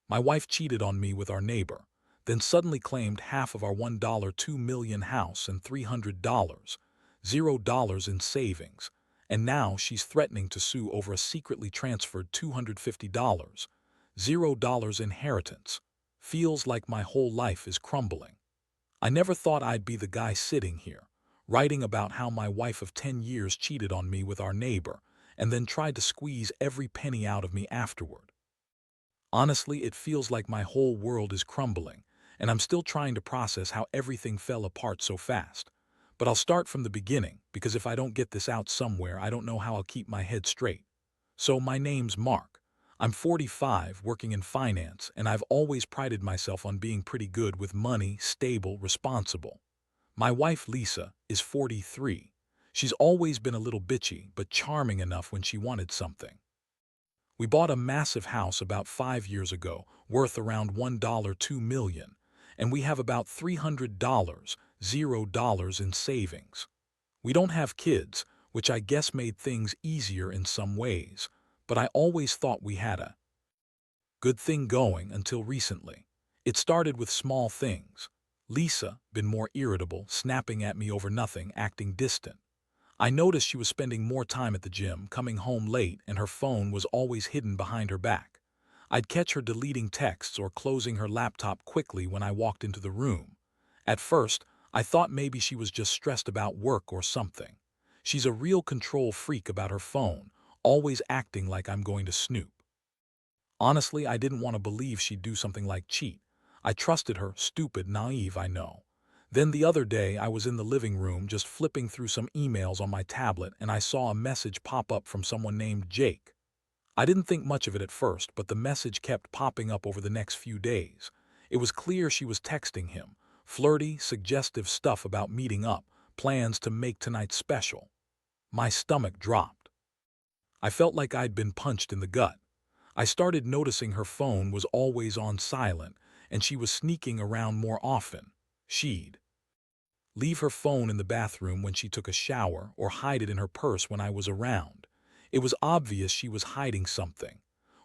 My wife cheated on me with our neighbor, then suddenly claimed half of our $1.2 million house and $300, $0 in savings, and now she's threatening to sue over a secretly transferred $250, $0 inheritance. Feels like my whole life is crumbling. I never thought I'd be the guy sitting here, writing about how my wife of 10 years cheated on me with our neighbor, and then tried to squeeze every penny out of me afterward. Honestly, it feels like my whole world is crumbling, and I'm still trying to process how everything fell apart so fast. But I'll start from the beginning, because if I don't get this out somewhere, I don't know how I'll keep my head straight. So my name's Mark. I'm 45, working in finance, and I've always prided myself on being pretty good with money, stable, responsible. My wife, Lisa, is 43. She's always been a little bitchy, but charming enough when she wanted something. We bought a massive house about 5 years ago, worth around $1.2 million, and we have about $300, $0 in savings. We don't have kids, which I guess made things easier in some ways, but I always thought we had a good thing going until recently. It started with small things. Lisa, been more irritable, snapping at me over nothing, acting distant. I noticed she was spending more time at the gym, coming home late, and her phone was always hidden behind her back. I'd catch her deleting texts or closing her laptop quickly when I walked into the room. At first, I thought maybe she was just stressed about work or something. She's a real control freak about her phone, always acting like I'm going to snoop. Honestly, I didn't want to believe she'd do something like cheat. I trusted her, stupid, naive, I know. Then the other day, I was in the living room just flipping through some emails on my tablet and I saw a message pop up from someone named Jake. I didn't think much of it at first, but the message kept popping up over the next few days. It was clear she was texting him, flirty, suggestive stuff about meeting up, plans to make tonight special. My stomach dropped. I felt like I'd been punched in the gut. I started noticing her phone was always on silent, and she was sneaking around more often. She'd leave her phone in the bathroom when she took a shower or hide it in her purse when I was around. It was obvious she was hiding something.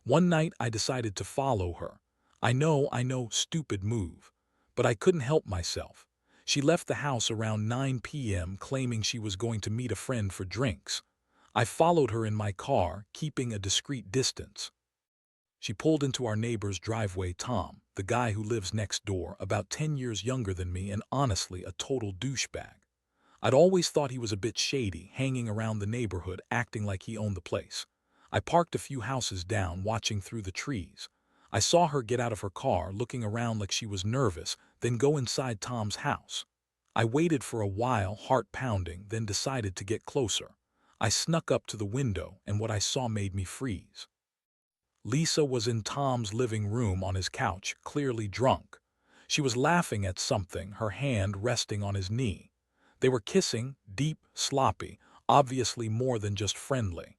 One night I decided to follow her. I know, stupid move. But I couldn't help myself. She left the house around 9 p.m. claiming she was going to meet a friend for drinks. I followed her in my car, keeping a discreet distance. She pulled into our neighbor's driveway. Tom, the guy who lives next door, about 10 years younger than me and honestly a total douchebag. I'd always thought he was a bit shady, hanging around the neighborhood, acting like he owned the place. I parked a few houses down, watching through the trees. I saw her get out of her car, looking around like she was nervous, then go inside Tom's house. I waited for a while, heart pounding, then decided to get closer. I snuck up to the window, and what I saw made me freeze. Lisa was in Tom's living room on his couch, clearly drunk. She was laughing at something, her hand resting on his knee. They were kissing, deep, sloppy, obviously more than just friendly.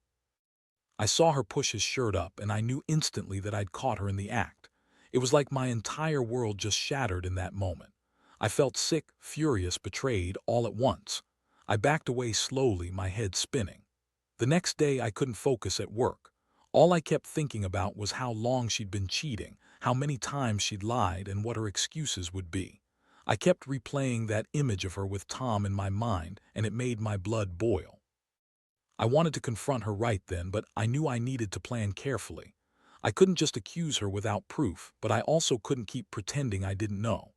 I saw her push his shirt up, and I knew instantly that I'd caught her in the act. It was like my entire world just shattered in that moment. I felt sick, furious, betrayed, all at once. I backed away slowly, my head spinning. The next day I couldn't focus at work. All I kept thinking about was how long she'd been cheating, how many times she'd lied, and what her excuses would be. I kept replaying that image of her with Tom in my mind, and it made my blood boil. I wanted to confront her right then, but I knew I needed to plan carefully. I couldn't just accuse her without proof, but I also couldn't keep pretending I didn't know.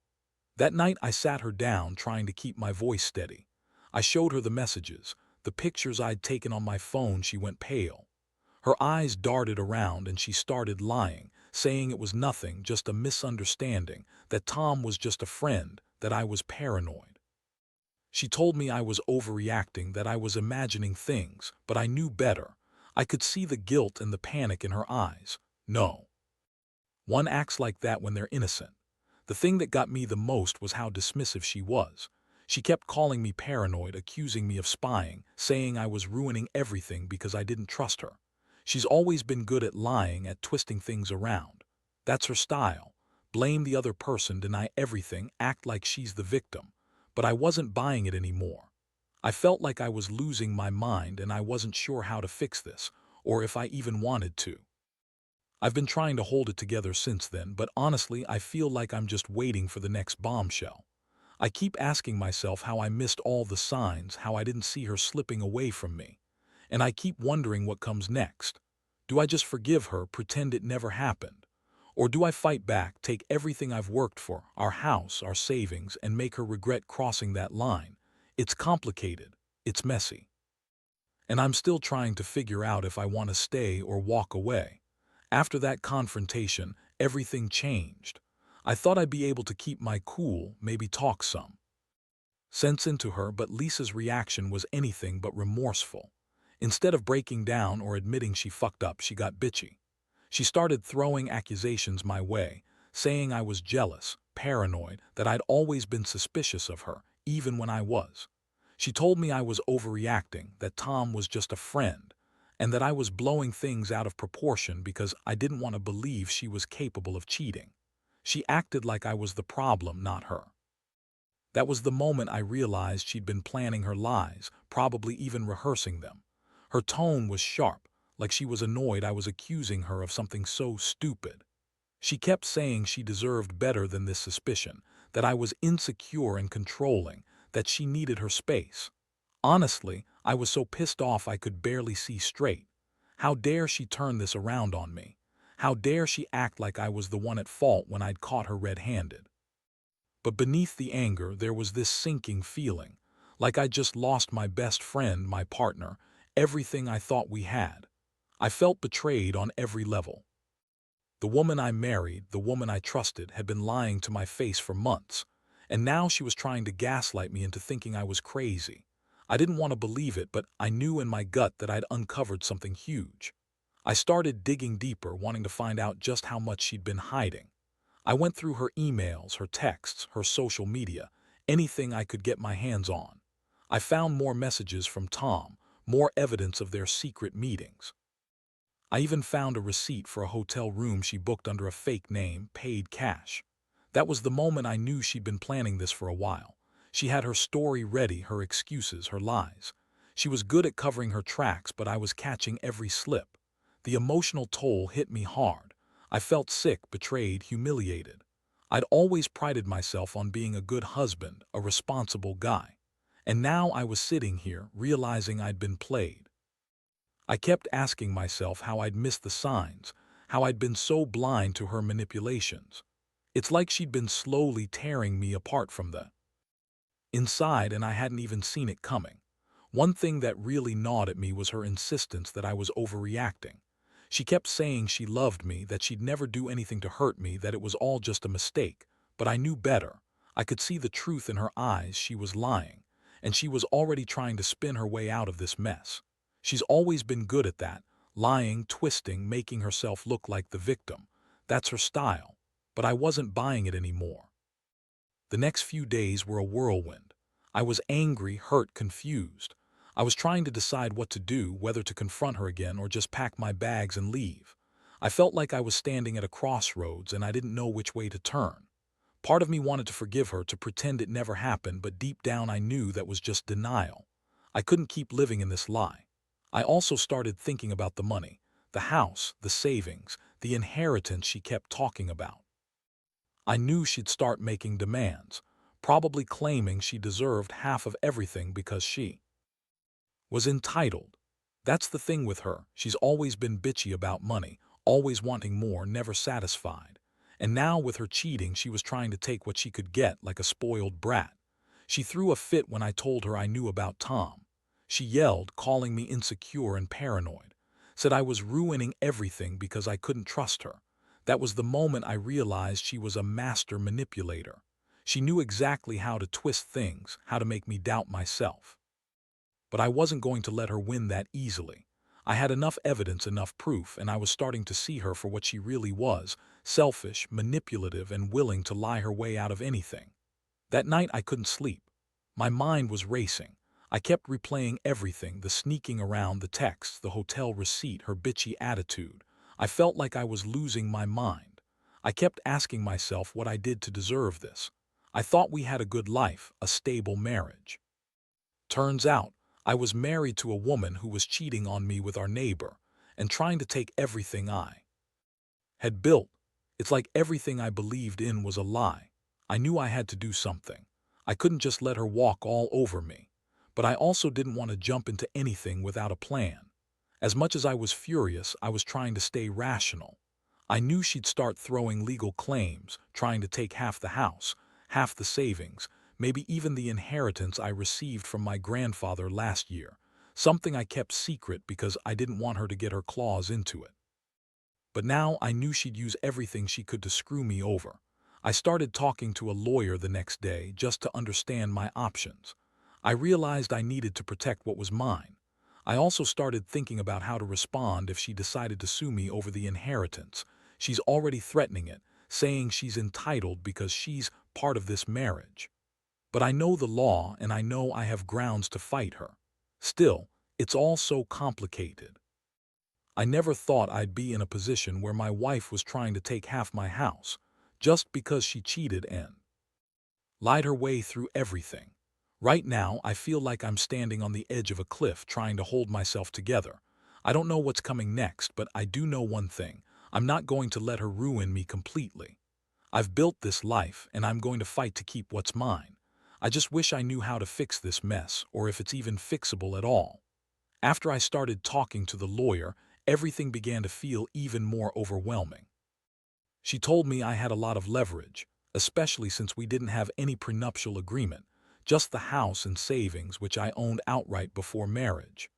That night I sat her down, trying to keep my voice steady. I showed her the messages, the pictures I'd taken on my phone. She went pale. Her eyes darted around and she started lying, saying it was nothing, just a misunderstanding, that Tom was just a friend, that I was paranoid. She told me I was overreacting, that I was imagining things, but I knew better. I could see the guilt and the panic in her eyes. No. One acts like that when they're innocent. The thing that got me the most was how dismissive she was. She kept calling me paranoid, accusing me of spying, saying I was ruining everything because I didn't trust her. She's always been good at lying, at twisting things around. That's her style. Blame the other person, deny everything, act like she's the victim. But I wasn't buying it anymore. I felt like I was losing my mind and I wasn't sure how to fix this, or if I even wanted to. I've been trying to hold it together since then, but honestly, I feel like I'm just waiting for the next bombshell. I keep asking myself how I missed all the signs, how I didn't see her slipping away from me. And I keep wondering what comes next. Do I just forgive her, pretend it never happened? Or do I fight back, take everything I've worked for, our house, our savings, and make her regret crossing that line? It's complicated. It's messy. And I'm still trying to figure out if I want to stay or walk away. After that confrontation, everything changed. I thought I'd be able to keep my cool, maybe talk some sense into her, but Lisa's reaction was anything but remorseful. Instead of breaking down or admitting she fucked up, she got bitchy. She started throwing accusations my way, saying I was jealous, paranoid, that I'd always been suspicious of her, even when I was. She told me I was overreacting, that Tom was just a friend, and that I was blowing things out of proportion because I didn't want to believe she was capable of cheating. She acted like I was the problem, not her. That was the moment I realized she'd been planning her lies, probably even rehearsing them. Her tone was sharp, like she was annoyed I was accusing her of something so stupid. She kept saying she deserved better than this suspicion, that I was insecure and controlling, that she needed her space. Honestly, I was so pissed off I could barely see straight. How dare she turn this around on me? How dare she act like I was the one at fault when I'd caught her red-handed? But beneath the anger, there was this sinking feeling, like I'd just lost my best friend, my partner, everything I thought we had. I felt betrayed on every level. The woman I married, the woman I trusted, had been lying to my face for months, and now she was trying to gaslight me into thinking I was crazy. I didn't want to believe it, but I knew in my gut that I'd uncovered something huge. I started digging deeper, wanting to find out just how much she'd been hiding. I went through her emails, her texts, her social media, anything I could get my hands on. I found more messages from Tom, more evidence of their secret meetings. I even found a receipt for a hotel room she booked under a fake name, paid cash. That was the moment I knew she'd been planning this for a while. She had her story ready, her excuses, her lies. She was good at covering her tracks, but I was catching every slip. The emotional toll hit me hard. I felt sick, betrayed, humiliated. I'd always prided myself on being a good husband, a responsible guy. And now I was sitting here, realizing I'd been played. I kept asking myself how I'd missed the signs, how I'd been so blind to her manipulations. It's like she'd been slowly tearing me apart from the inside, and I hadn't even seen it coming. One thing that really gnawed at me was her insistence that I was overreacting. She kept saying she loved me, that she'd never do anything to hurt me, that it was all just a mistake. But I knew better. I could see the truth in her eyes. She was lying, and she was already trying to spin her way out of this mess. She's always been good at that, lying, twisting, making herself look like the victim. That's her style. But I wasn't buying it anymore. The next few days were a whirlwind. I was angry, hurt, confused. I was trying to decide what to do, whether to confront her again or just pack my bags and leave. I felt like I was standing at a crossroads and I didn't know which way to turn. Part of me wanted to forgive her, to pretend it never happened, but deep down I knew that was just denial. I couldn't keep living in this lie. I also started thinking about the money, the house, the savings, the inheritance she kept talking about. I knew she'd start making demands, probably claiming she deserved half of everything because she was entitled. That's the thing with her. She's always been bitchy about money, always wanting more, never satisfied. And now with her cheating, she was trying to take what she could get, like a spoiled brat. She threw a fit when I told her I knew about Tom. She yelled, calling me insecure and paranoid. Said I was ruining everything because I couldn't trust her. That was the moment I realized she was a master manipulator. She knew exactly how to twist things, how to make me doubt myself. But I wasn't going to let her win that easily. I had enough evidence, enough proof, and I was starting to see her for what she really was: selfish, manipulative, and willing to lie her way out of anything. That night I couldn't sleep. My mind was racing. I kept replaying everything: the sneaking around, the texts, the hotel receipt, her bitchy attitude. I felt like I was losing my mind. I kept asking myself what I did to deserve this. I thought we had a good life, a stable marriage. Turns out, I was married to a woman who was cheating on me with our neighbor and trying to take everything I had built. It's like everything I believed in was a lie. I knew I had to do something. I couldn't just let her walk all over me. But I also didn't want to jump into anything without a plan. As much as I was furious, I was trying to stay rational. I knew she'd start throwing legal claims, trying to take half the house, half the savings, maybe even the inheritance I received from my grandfather last year, something I kept secret because I didn't want her to get her claws into it. But now I knew she'd use everything she could to screw me over. I started talking to a lawyer the next day just to understand my options. I realized I needed to protect what was mine. I also started thinking about how to respond if she decided to sue me over the inheritance. She's already threatening it, saying she's entitled because she's part of this marriage. But I know the law and I know I have grounds to fight her. Still, it's all so complicated. I never thought I'd be in a position where my wife was trying to take half my house, just because she cheated and lied her way through everything. Right now, I feel like I'm standing on the edge of a cliff trying to hold myself together. I don't know what's coming next, but I do know one thing. I'm not going to let her ruin me completely. I've built this life, and I'm going to fight to keep what's mine. I just wish I knew how to fix this mess, or if it's even fixable at all. After I started talking to the lawyer, everything began to feel even more overwhelming. She told me I had a lot of leverage, especially since we didn't have any prenuptial agreement, just the house and savings which I owned outright before marriage.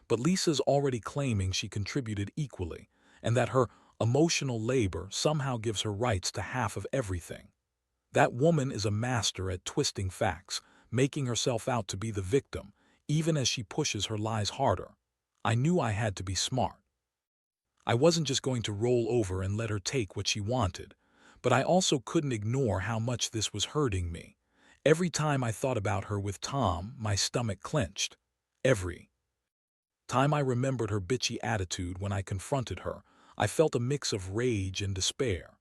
But Lisa's already claiming she contributed equally, and that her emotional labor somehow gives her rights to half of everything. That woman is a master at twisting facts, making herself out to be the victim, even as she pushes her lies harder. I knew I had to be smart. I wasn't just going to roll over and let her take what she wanted, but I also couldn't ignore how much this was hurting me. Every time I thought about her with Tom, my stomach clenched. Every time I remembered her bitchy attitude when I confronted her, I felt a mix of rage and despair.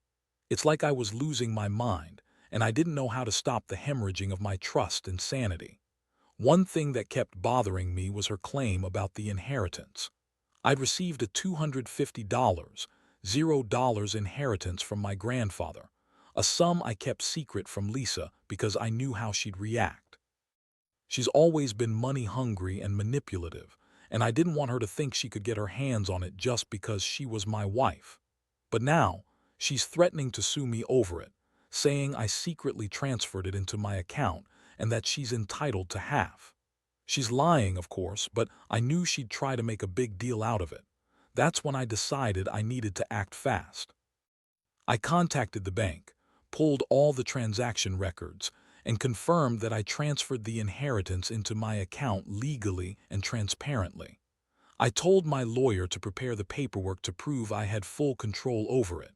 It's like I was losing my mind, and I didn't know how to stop the hemorrhaging of my trust and sanity. One thing that kept bothering me was her claim about the inheritance. I'd received a $250, $0 inheritance from my grandfather, a sum I kept secret from Lisa because I knew how she'd react. She's always been money-hungry and manipulative, and I didn't want her to think she could get her hands on it just because she was my wife. But now, she's threatening to sue me over it, saying I secretly transferred it into my account and that she's entitled to half. She's lying, of course, but I knew she'd try to make a big deal out of it. That's when I decided I needed to act fast. I contacted the bank, pulled all the transaction records, and confirmed that I transferred the inheritance into my account legally and transparently. I told my lawyer to prepare the paperwork to prove I had full control over it.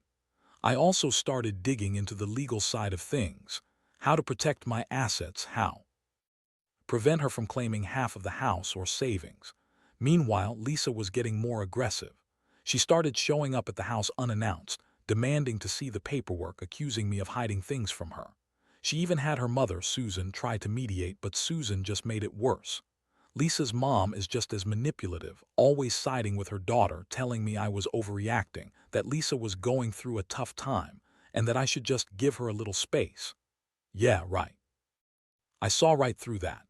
I also started digging into the legal side of things, how to protect my assets, how prevent her from claiming half of the house or savings. Meanwhile, Lisa was getting more aggressive. She started showing up at the house unannounced, demanding to see the paperwork, accusing me of hiding things from her. She even had her mother, Susan, try to mediate, but Susan just made it worse. Lisa's mom is just as manipulative, always siding with her daughter, telling me I was overreacting, that Lisa was going through a tough time, and that I should just give her a little space. Yeah, right. I saw right through that.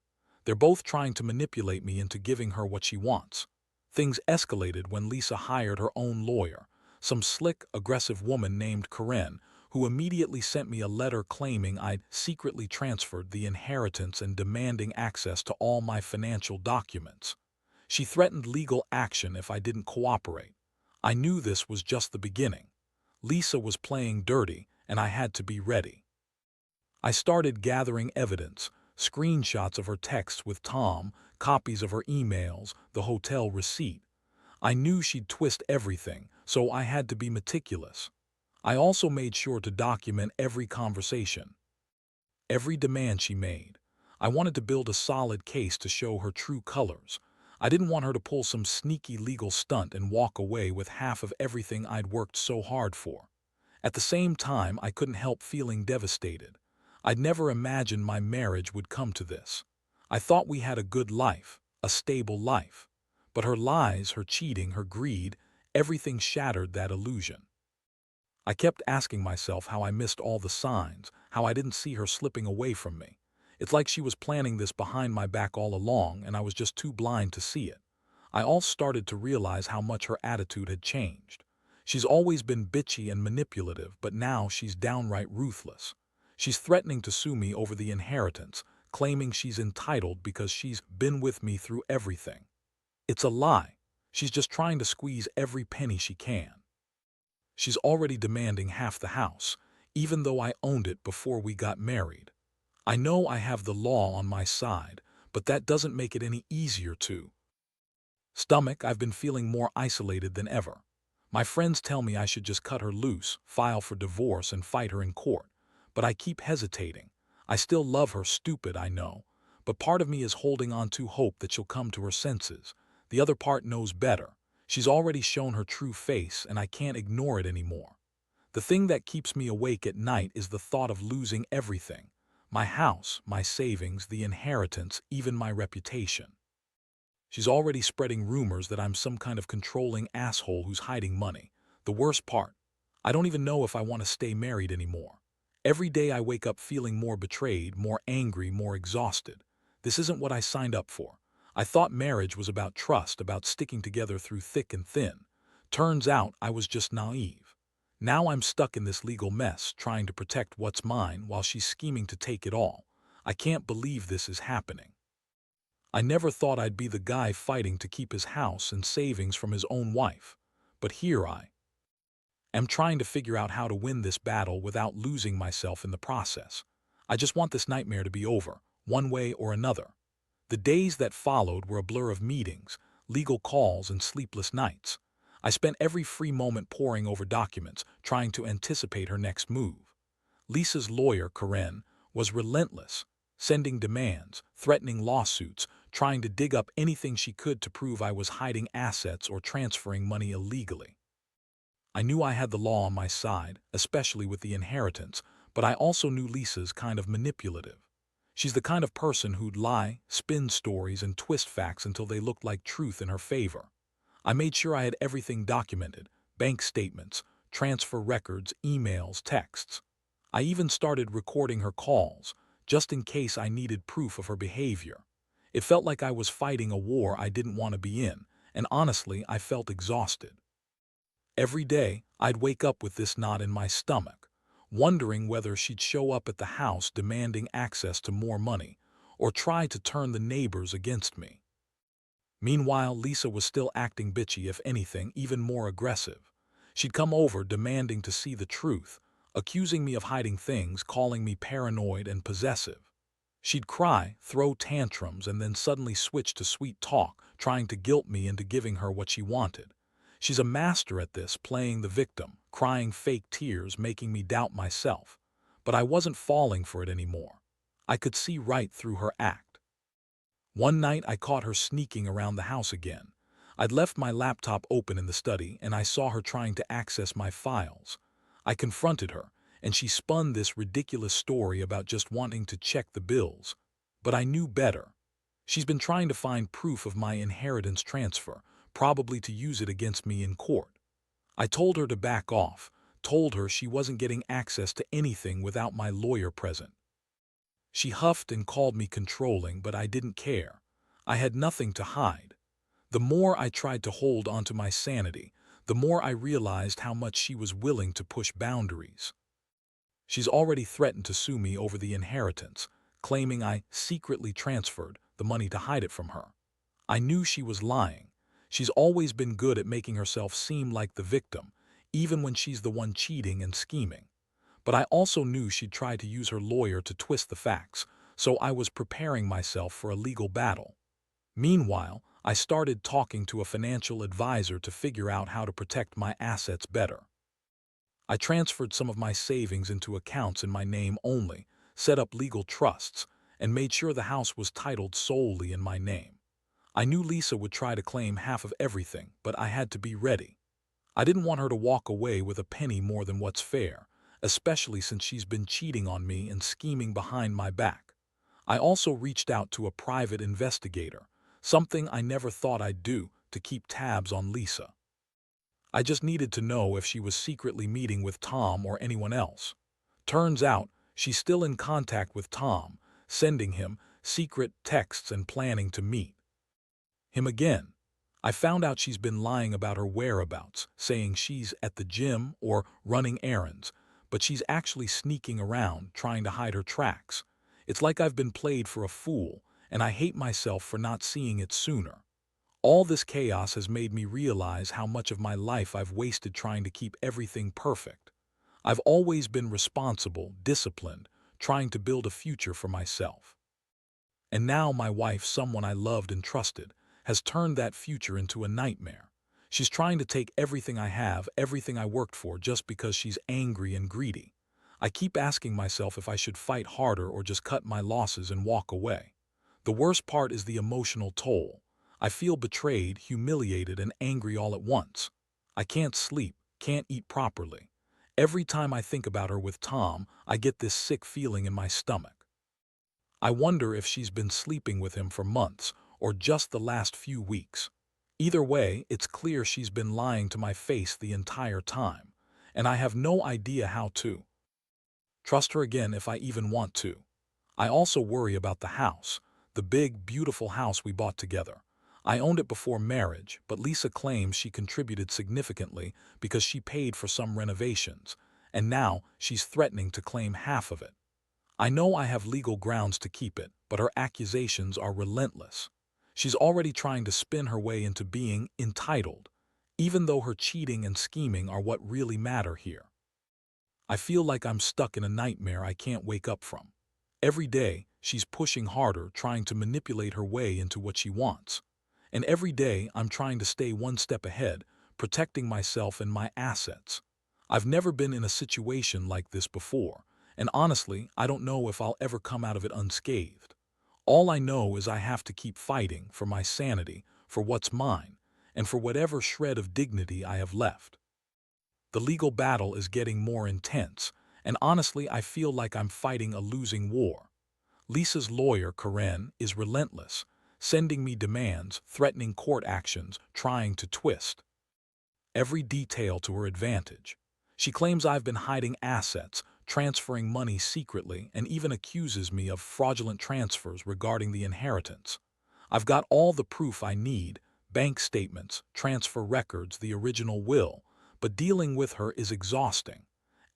They're both trying to manipulate me into giving her what she wants. Things escalated when Lisa hired her own lawyer, some slick, aggressive woman named Corinne, who immediately sent me a letter claiming I'd secretly transferred the inheritance and demanding access to all my financial documents. She threatened legal action if I didn't cooperate. I knew this was just the beginning. Lisa was playing dirty, and I had to be ready. I started gathering evidence, screenshots of her texts with Tom, copies of her emails, the hotel receipt. I knew she'd twist everything, so I had to be meticulous. I also made sure to document every conversation, every demand she made. I wanted to build a solid case to show her true colors. I didn't want her to pull some sneaky legal stunt and walk away with half of everything I'd worked so hard for. At the same time, I couldn't help feeling devastated. I'd never imagined my marriage would come to this. I thought we had a good life, a stable life. But her lies, her cheating, her greed, everything shattered that illusion. I kept asking myself how I missed all the signs, how I didn't see her slipping away from me. It's like she was planning this behind my back all along and I was just too blind to see it. I all started to realize how much her attitude had changed. She's always been bitchy and manipulative, but now she's downright ruthless. She's threatening to sue me over the inheritance, claiming she's entitled because she's been with me through everything. It's a lie. She's just trying to squeeze every penny she can. She's already demanding half the house, even though I owned it before we got married. I know I have the law on my side, but that doesn't make it any easier to. Stomach, I've been feeling more isolated than ever. My friends tell me I should just cut her loose, file for divorce, and fight her in court. But I keep hesitating. I still love her, stupid, I know. But part of me is holding on to hope that she'll come to her senses. The other part knows better. She's already shown her true face, and I can't ignore it anymore. The thing that keeps me awake at night is the thought of losing everything. My house, my savings, the inheritance, even my reputation. She's already spreading rumors that I'm some kind of controlling asshole who's hiding money. The worst part, I don't even know if I want to stay married anymore. Every day I wake up feeling more betrayed, more angry, more exhausted. This isn't what I signed up for. I thought marriage was about trust, about sticking together through thick and thin. Turns out I was just naive. Now I'm stuck in this legal mess, trying to protect what's mine while she's scheming to take it all. I can't believe this is happening. I never thought I'd be the guy fighting to keep his house and savings from his own wife. But here I am trying to figure out how to win this battle without losing myself in the process. I just want this nightmare to be over, one way or another. The days that followed were a blur of meetings, legal calls, and sleepless nights. I spent every free moment poring over documents, trying to anticipate her next move. Lisa's lawyer, Karen, was relentless, sending demands, threatening lawsuits, trying to dig up anything she could to prove I was hiding assets or transferring money illegally. I knew I had the law on my side, especially with the inheritance, but I also knew Lisa's kind of manipulative. She's the kind of person who'd lie, spin stories, and twist facts until they looked like truth in her favor. I made sure I had everything documented: bank statements, transfer records, emails, texts. I even started recording her calls, just in case I needed proof of her behavior. It felt like I was fighting a war I didn't want to be in, and honestly, I felt exhausted. Every day, I'd wake up with this knot in my stomach, wondering whether she'd show up at the house demanding access to more money, or try to turn the neighbors against me. Meanwhile, Lisa was still acting bitchy, if anything, even more aggressive. She'd come over demanding to see the truth, accusing me of hiding things, calling me paranoid and possessive. She'd cry, throw tantrums, and then suddenly switch to sweet talk, trying to guilt me into giving her what she wanted. She's a master at this, playing the victim, crying fake tears, making me doubt myself. But I wasn't falling for it anymore. I could see right through her act. One night I caught her sneaking around the house again. I'd left my laptop open in the study and I saw her trying to access my files. I confronted her, and she spun this ridiculous story about just wanting to check the bills. But I knew better. She's been trying to find proof of my inheritance transfer, probably to use it against me in court. I told her to back off, told her she wasn't getting access to anything without my lawyer present. She huffed and called me controlling, but I didn't care. I had nothing to hide. The more I tried to hold onto my sanity, the more I realized how much she was willing to push boundaries. She's already threatened to sue me over the inheritance, claiming I secretly transferred the money to hide it from her. I knew she was lying. She's always been good at making herself seem like the victim, even when she's the one cheating and scheming. But I also knew she'd try to use her lawyer to twist the facts, so I was preparing myself for a legal battle. Meanwhile, I started talking to a financial advisor to figure out how to protect my assets better. I transferred some of my savings into accounts in my name only, set up legal trusts, and made sure the house was titled solely in my name. I knew Lisa would try to claim half of everything, but I had to be ready. I didn't want her to walk away with a penny more than what's fair, especially since she's been cheating on me and scheming behind my back. I also reached out to a private investigator, something I never thought I'd do, to keep tabs on Lisa. I just needed to know if she was secretly meeting with Tom or anyone else. Turns out, she's still in contact with Tom, sending him secret texts and planning to meet him again. I found out she's been lying about her whereabouts, saying she's at the gym or running errands, but she's actually sneaking around, trying to hide her tracks. It's like I've been played for a fool, and I hate myself for not seeing it sooner. All this chaos has made me realize how much of my life I've wasted trying to keep everything perfect. I've always been responsible, disciplined, trying to build a future for myself. And now my wife, someone I loved and trusted, has turned that future into a nightmare. She's trying to take everything I have, everything I worked for, just because she's angry and greedy. I keep asking myself if I should fight harder or just cut my losses and walk away. The worst part is the emotional toll. I feel betrayed, humiliated, and angry all at once. I can't sleep, can't eat properly. Every time I think about her with Tom, I get this sick feeling in my stomach. I wonder if she's been sleeping with him for months or just the last few weeks. Either way, it's clear she's been lying to my face the entire time, and I have no idea how to trust her again if I even want to. I also worry about the house, the big, beautiful house we bought together. I owned it before marriage, but Lisa claims she contributed significantly because she paid for some renovations, and now she's threatening to claim half of it. I know I have legal grounds to keep it, but her accusations are relentless. She's already trying to spin her way into being entitled, even though her cheating and scheming are what really matter here. I feel like I'm stuck in a nightmare I can't wake up from. Every day, she's pushing harder, trying to manipulate her way into what she wants. And every day, I'm trying to stay one step ahead, protecting myself and my assets. I've never been in a situation like this before, and honestly, I don't know if I'll ever come out of it unscathed. All I know is I have to keep fighting for my sanity, for what's mine, and for whatever shred of dignity I have left. The legal battle is getting more intense, and honestly, I feel like I'm fighting a losing war. Lisa's lawyer, Karen, is relentless, sending me demands, threatening court actions, trying to twist every detail to her advantage. She claims I've been hiding assets, transferring money secretly, and even accuses me of fraudulent transfers regarding the inheritance. I've got all the proof I need, bank statements, transfer records, the original will, but dealing with her is exhausting.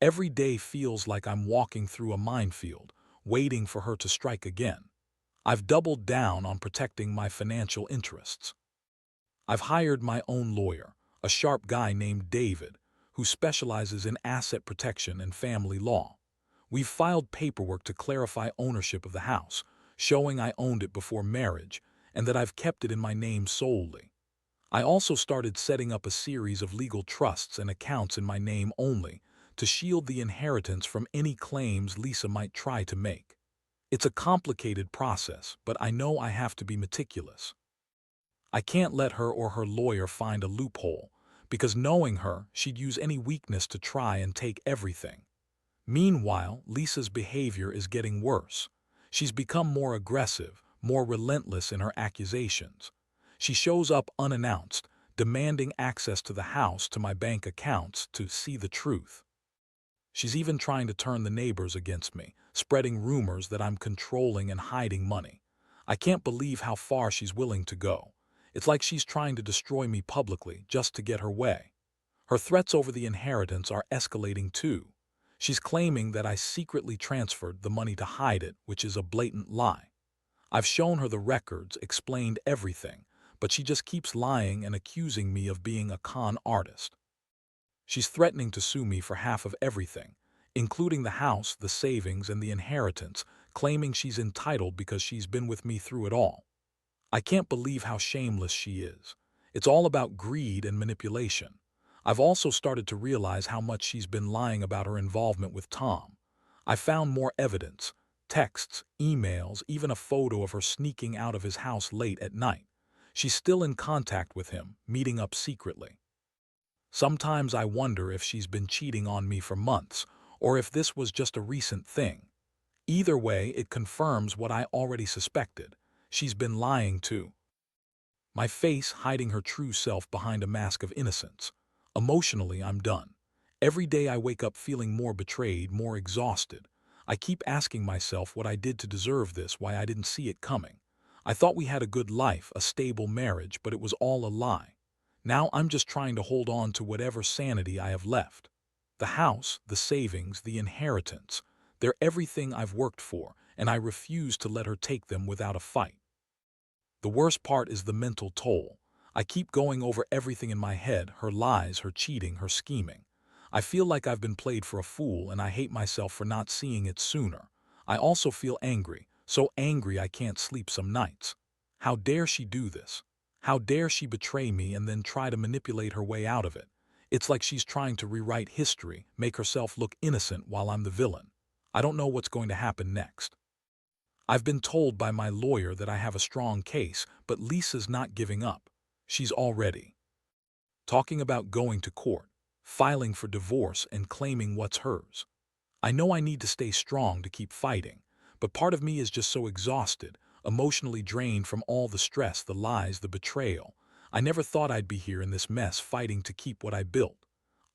Every day feels like I'm walking through a minefield, waiting for her to strike again. I've doubled down on protecting my financial interests. I've hired my own lawyer, a sharp guy named David, who specializes in asset protection and family law. We've filed paperwork to clarify ownership of the house, showing I owned it before marriage and that I've kept it in my name solely. I also started setting up a series of legal trusts and accounts in my name only to shield the inheritance from any claims Lisa might try to make. It's a complicated process, but I know I have to be meticulous. I can't let her or her lawyer find a loophole, because knowing her, she'd use any weakness to try and take everything. Meanwhile, Lisa's behavior is getting worse. She's become more aggressive, more relentless in her accusations. She shows up unannounced, demanding access to the house, to my bank accounts, to see the truth. She's even trying to turn the neighbors against me, spreading rumors that I'm controlling and hiding money. I can't believe how far she's willing to go. It's like she's trying to destroy me publicly just to get her way. Her threats over the inheritance are escalating too. She's claiming that I secretly transferred the money to hide it, which is a blatant lie. I've shown her the records, explained everything, but she just keeps lying and accusing me of being a con artist. She's threatening to sue me for half of everything, including the house, the savings, and the inheritance, claiming she's entitled because she's been with me through it all. I can't believe how shameless she is. It's all about greed and manipulation. I've also started to realize how much she's been lying about her involvement with Tom. I found more evidence, texts, emails, even a photo of her sneaking out of his house late at night. She's still in contact with him, meeting up secretly. Sometimes I wonder if she's been cheating on me for months, or if this was just a recent thing. Either way, it confirms what I already suspected. She's been lying to my face, hiding her true self behind a mask of innocence. Emotionally, I'm done. Every day I wake up feeling more betrayed, more exhausted. I keep asking myself what I did to deserve this, why I didn't see it coming. I thought we had a good life, a stable marriage, but it was all a lie. Now I'm just trying to hold on to whatever sanity I have left. The house, the savings, the inheritance, they're everything I've worked for, and I refuse to let her take them without a fight. The worst part is the mental toll. I keep going over everything in my head, her lies, her cheating, her scheming. I feel like I've been played for a fool, and I hate myself for not seeing it sooner. I also feel angry, so angry I can't sleep some nights. How dare she do this? How dare she betray me and then try to manipulate her way out of it? It's like she's trying to rewrite history, make herself look innocent while I'm the villain. I don't know what's going to happen next. I've been told by my lawyer that I have a strong case, but Lisa's not giving up. She's already talking about going to court, filing for divorce, and claiming what's hers. I know I need to stay strong to keep fighting, but part of me is just so exhausted, emotionally drained from all the stress, the lies, the betrayal. I never thought I'd be here in this mess fighting to keep what I built.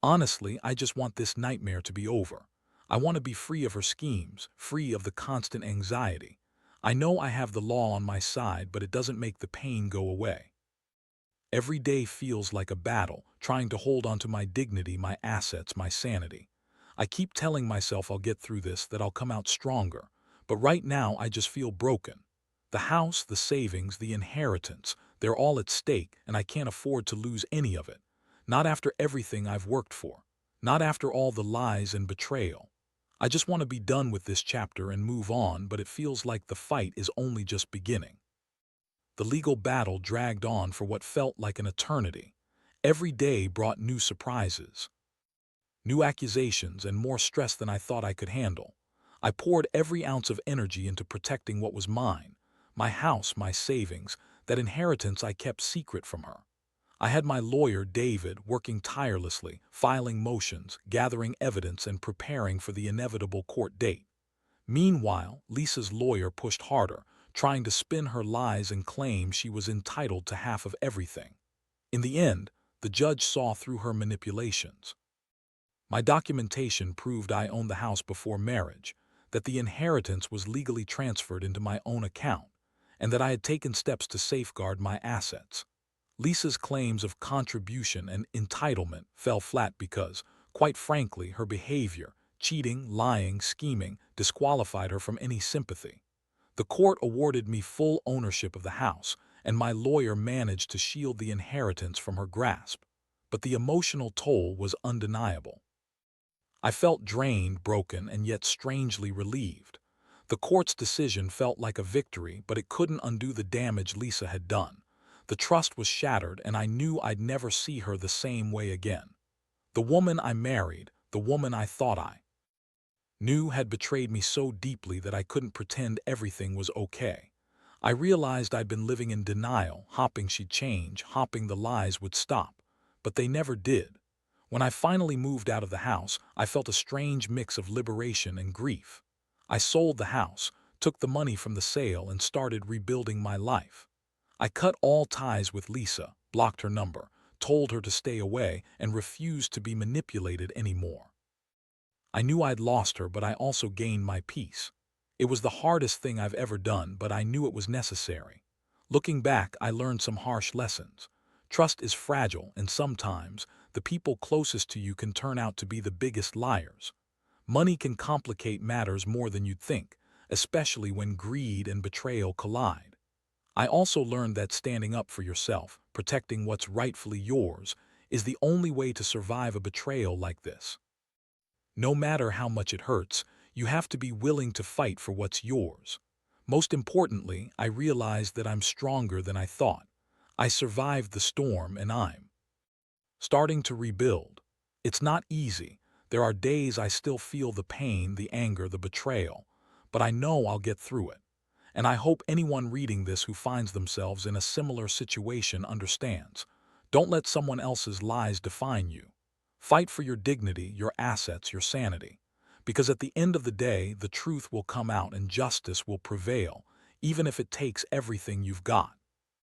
Honestly, I just want this nightmare to be over. I want to be free of her schemes, free of the constant anxiety. I know I have the law on my side, but it doesn't make the pain go away. Every day feels like a battle, trying to hold on to my dignity, my assets, my sanity. I keep telling myself I'll get through this, that I'll come out stronger. But right now I just feel broken. The house, the savings, the inheritance, they're all at stake, and I can't afford to lose any of it. Not after everything I've worked for. Not after all the lies and betrayal. I just want to be done with this chapter and move on, but it feels like the fight is only just beginning. The legal battle dragged on for what felt like an eternity. Every day brought new surprises, new accusations, and more stress than I thought I could handle. I poured every ounce of energy into protecting what was mine, my house, my savings, that inheritance I kept secret from her. I had my lawyer, David, working tirelessly, filing motions, gathering evidence, and preparing for the inevitable court date. Meanwhile, Lisa's lawyer pushed harder, trying to spin her lies and claim she was entitled to half of everything. In the end, the judge saw through her manipulations. My documentation proved I owned the house before marriage, that the inheritance was legally transferred into my own account, and that I had taken steps to safeguard my assets. Lisa's claims of contribution and entitlement fell flat because, quite frankly, her behavior, cheating, lying, scheming, disqualified her from any sympathy. The court awarded me full ownership of the house, and my lawyer managed to shield the inheritance from her grasp. But the emotional toll was undeniable. I felt drained, broken, and yet strangely relieved. The court's decision felt like a victory, but it couldn't undo the damage Lisa had done. The trust was shattered, and I knew I'd never see her the same way again. The woman I married, the woman I thought I knew, had betrayed me so deeply that I couldn't pretend everything was okay. I realized I'd been living in denial, hoping she'd change, hoping the lies would stop. But they never did. When I finally moved out of the house, I felt a strange mix of liberation and grief. I sold the house, took the money from the sale, and started rebuilding my life. I cut all ties with Lisa, blocked her number, told her to stay away, and refused to be manipulated anymore. I knew I'd lost her, but I also gained my peace. It was the hardest thing I've ever done, but I knew it was necessary. Looking back, I learned some harsh lessons. Trust is fragile, and sometimes the people closest to you can turn out to be the biggest liars. Money can complicate matters more than you'd think, especially when greed and betrayal collide. I also learned that standing up for yourself, protecting what's rightfully yours, is the only way to survive a betrayal like this. No matter how much it hurts, you have to be willing to fight for what's yours. Most importantly, I realized that I'm stronger than I thought. I survived the storm, and I'm starting to rebuild. It's not easy. There are days I still feel the pain, the anger, the betrayal, but I know I'll get through it. And I hope anyone reading this who finds themselves in a similar situation understands. Don't let someone else's lies define you. Fight for your dignity, your assets, your sanity. Because at the end of the day, the truth will come out and justice will prevail, even if it takes everything you've got.